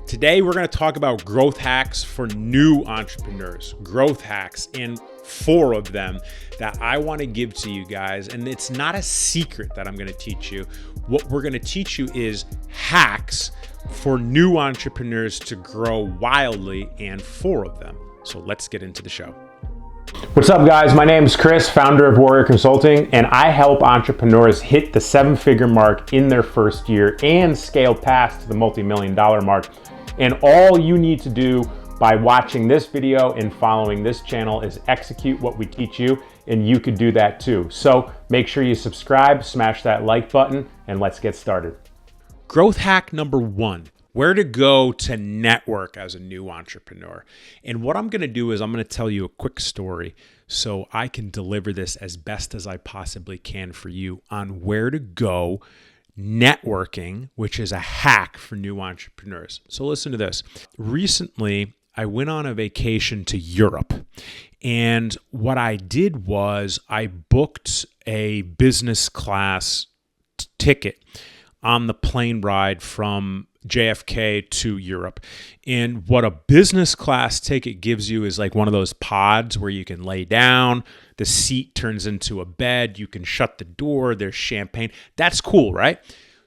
Today, we're going to talk about growth hacks for new entrepreneurs, growth hacks, and 4 of them that I want to give to you guys. And it's not a secret that I'm going to teach you. What we're going to teach you is hacks for new entrepreneurs to grow wildly, and 4 of them. So let's get into the show. What's up, guys? My name is Chris, founder of Warrior Consulting, and I help entrepreneurs hit the 7-figure mark in their first year and scale past the multi-million-dollar mark. And all you need to do by watching this video and following this channel is execute what we teach you, and you could do that too. So make sure you subscribe, smash that like button, and let's get started. Growth hack number 1. Where to go to network as a new entrepreneur. And what I'm going to do is I'm going to tell you a quick story so I can deliver this as best as I possibly can for you on where to go networking, which is a hack for new entrepreneurs. So listen to this. Recently, I went on a vacation to Europe. And what I did was I booked a business class ticket on the plane ride from JFK to Europe. And what a business class ticket gives you is like one of those pods where you can lay down, the seat turns into a bed, you can shut the door, there's champagne. That's cool, right?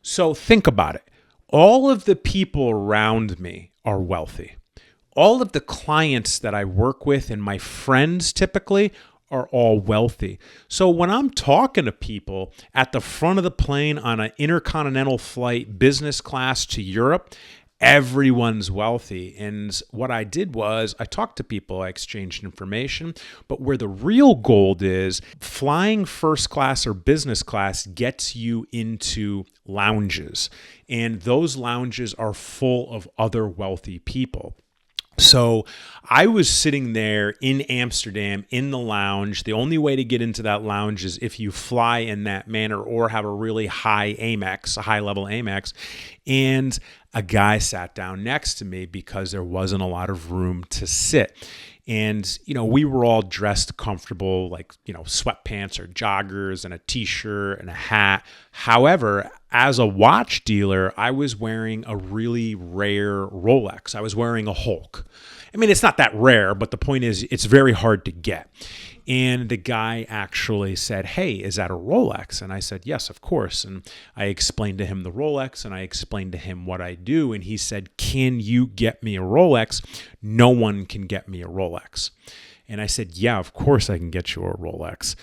So think about it. All of the people around me are wealthy. All of the clients that I work with and my friends typically are all wealthy. So when I'm talking to people at the front of the plane on an intercontinental flight, business class to Europe, everyone's wealthy. And what I did was I talked to people, I exchanged information, but where the real gold is, flying first class or business class gets you into lounges. And those lounges are full of other wealthy people. So I was sitting there in Amsterdam in the lounge. The only way to get into that lounge is if you fly in that manner or have a really high Amex, a high-level Amex. And a guy sat down next to me because there wasn't a lot of room to sit. And, we were all dressed comfortable, like, sweatpants or joggers and a t-shirt and a hat. However, as a watch dealer, I was wearing a really rare Rolex. I was wearing a Hulk. I mean, it's not that rare, but the point is it's very hard to get. And the guy actually said, "Hey, is that a Rolex?" And I said, "Yes, of course." And I explained to him the Rolex and I explained to him what I do. And he said, "Can you get me a Rolex? No one can get me a Rolex." And I said, "Yeah, of course I can get you a Rolex.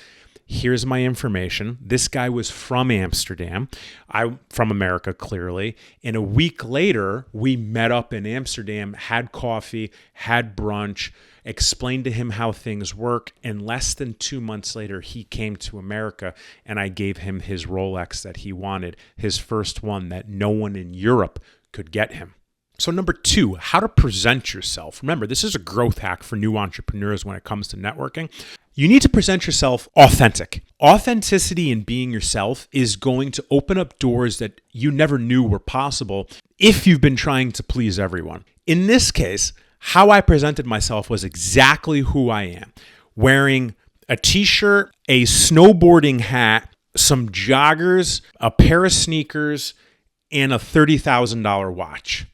Here's my information." This guy was from Amsterdam. I'm from America, clearly. And a week later, we met up in Amsterdam, had coffee, had brunch, explained to him how things work. And less than 2 months later, he came to America and I gave him his Rolex that he wanted, his first one that no one in Europe could get him. So number 2, how to present yourself. Remember, this is a growth hack for new entrepreneurs when it comes to networking. You need to present yourself authentic. Authenticity in being yourself is going to open up doors that you never knew were possible if you've been trying to please everyone. In this case, how I presented myself was exactly who I am. Wearing a t-shirt, a snowboarding hat, some joggers, a pair of sneakers, and a $30,000 watch.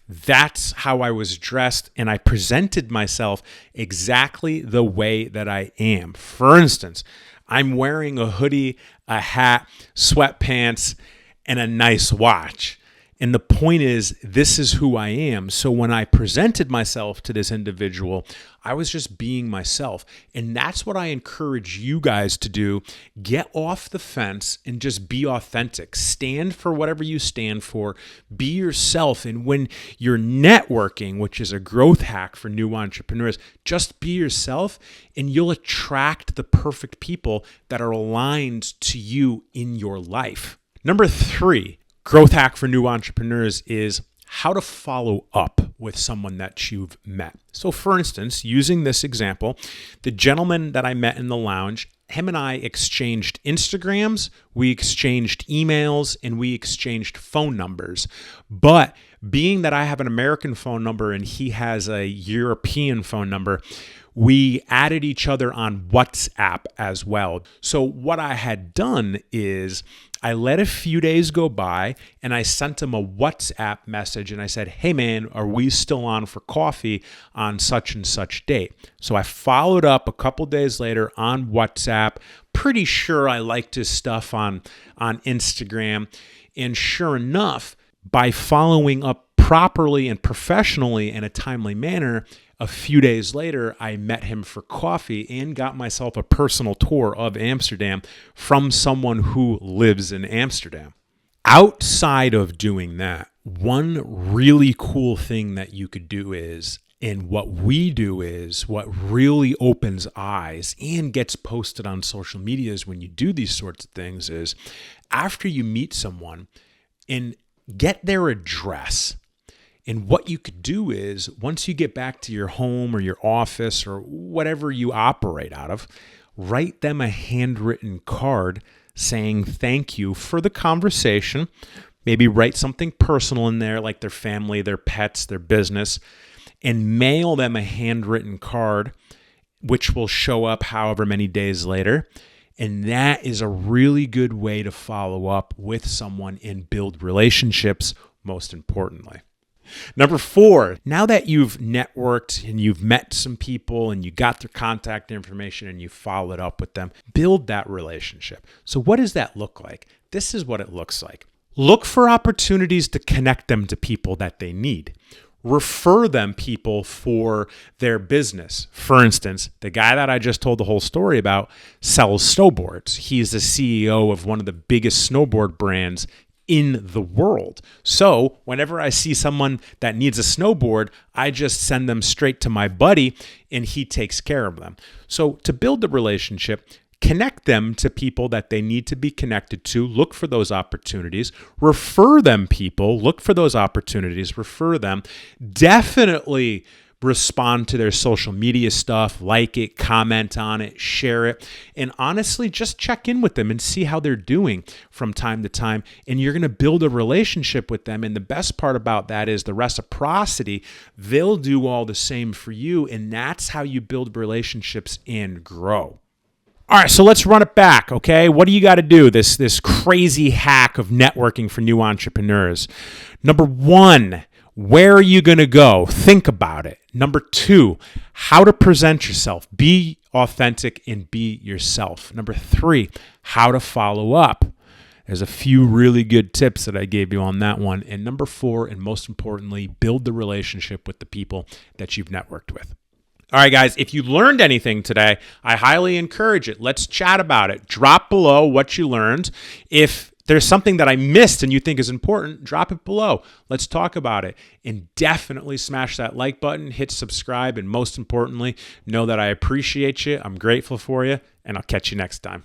That's how I was dressed, and I presented myself exactly the way that I am. For instance, I'm wearing a hoodie, a hat, sweatpants, and a nice watch. And the point is, this is who I am. So when I presented myself to this individual, I was just being myself. And that's what I encourage you guys to do. Get off the fence and just be authentic. Stand for whatever you stand for. Be yourself. And when you're networking, which is a growth hack for new entrepreneurs, just be yourself and you'll attract the perfect people that are aligned to you in your life. Number 3, growth hack for new entrepreneurs is how to follow up with someone that you've met. So for instance, using this example, the gentleman that I met in the lounge, him and I exchanged Instagrams, we exchanged emails, and we exchanged phone numbers. But being that I have an American phone number and he has a European phone number, we added each other on WhatsApp as well. So what I had done is I let a few days go by and I sent him a WhatsApp message and I said, hey man, are we still on for coffee on such and such date? So I followed up a couple days later on WhatsApp. Pretty sure I liked his stuff on Instagram. And sure enough, by following up properly and professionally in a timely manner, a few days later, I met him for coffee and got myself a personal tour of Amsterdam from someone who lives in Amsterdam. Outside of doing that, one really cool thing that you could do is, and what we do is, what really opens eyes and gets posted on social media is when you do these sorts of things is after you meet someone and get their address. And what you could do is once you get back to your home or your office or whatever you operate out of, write them a handwritten card saying thank you for the conversation. Maybe write something personal in there like their family, their pets, their business, and mail them a handwritten card, which will show up however many days later. And that is a really good way to follow up with someone and build relationships, most importantly. Number 4, now that you've networked and you've met some people and you got their contact information and you followed up with them, build that relationship. So what does that look like? This is what it looks like. Look for opportunities to connect them to people that they need. Refer them people for their business. For instance, the guy that I just told the whole story about sells snowboards. He's the CEO of one of the biggest snowboard brands in the world. So whenever I see someone that needs a snowboard, I just send them straight to my buddy and he takes care of them. So to build the relationship, connect them to people that they need to be connected to. Look for those opportunities. Refer them people. Look for those opportunities. Refer them. Definitely respond to their social media stuff, like it, comment on it, share it, and honestly, just check in with them and see how they're doing from time to time. And you're going to build a relationship with them. And the best part about that is the reciprocity. They'll do all the same for you. And that's how you build relationships and grow. All right, so let's run it back, okay? What do you got to do? This crazy hack of networking for new entrepreneurs. Number 1, where are you going to go? Think about it. Number 2, how to present yourself. Be authentic and be yourself. Number 3, how to follow up. There's a few really good tips that I gave you on that one. And number 4, and most importantly, build the relationship with the people that you've networked with. All right, guys, if you learned anything today, I highly encourage it. Let's chat about it. Drop below what you learned. If there's something that I missed and you think is important, drop it below. Let's talk about it. And definitely smash that like button, hit subscribe, and most importantly, know that I appreciate you. I'm grateful for you, and I'll catch you next time.